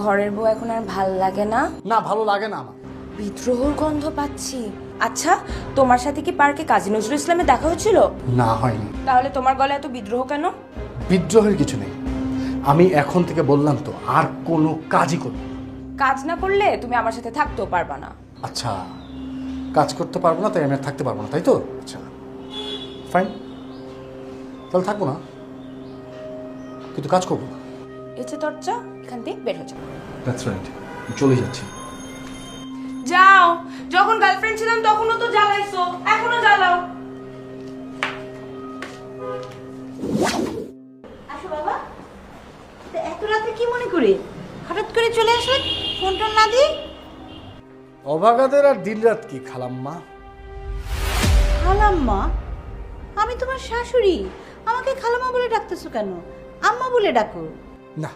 ঘরের বউ এখন আর ভাল লাগে না? না, ভালো লাগে না আমার। বিদ্রোহর গন্ধ পাচ্ছি। আচ্ছা, তোমার সাথে কি পার্কে কাজী নজরুল ইসলামের দেখা হয়েছিল? না, হয়নি। তাহলে তোমার গলায় এত বিদ্রোহ কেন? বিদ্রোহের কিছু নেই। আমি এখন থেকে বললাম তো আর কোনো কাজই করব না। কাজ না করলে তুমি আমার সাথে থাকতেও পারবা না। আচ্ছা, কাজ করতে পারবো না তাই আমি আর থাকতে পারবো না, তাই তো? আচ্ছা ফাইন, তাহলে থাকবো না, কিন্তু কাজ করবো না। এসে দরজা, এখান থেকে বের হয়ে যাও। দ্যাটস রাইট, চলে যাচ্ছি। যাও, যখন গার্লফ্রেন্ড ছিলাম তখনও তো জ্বালাইছো, এখনো জ্বালাও। আসো বাবা। তো এত রাতে কি মনে করে হঠাৎ করে চলে আসলেন, ফোন টোন না দিয়ে? অভাগাদের আর দিনরাত কি খালাম্মা। খালাম্মা? আমি তোমার শাশুড়ি, আমাকে খালাম্মা বলে ডাকতেছো কেন? আম্মা বলে ডাকো। না,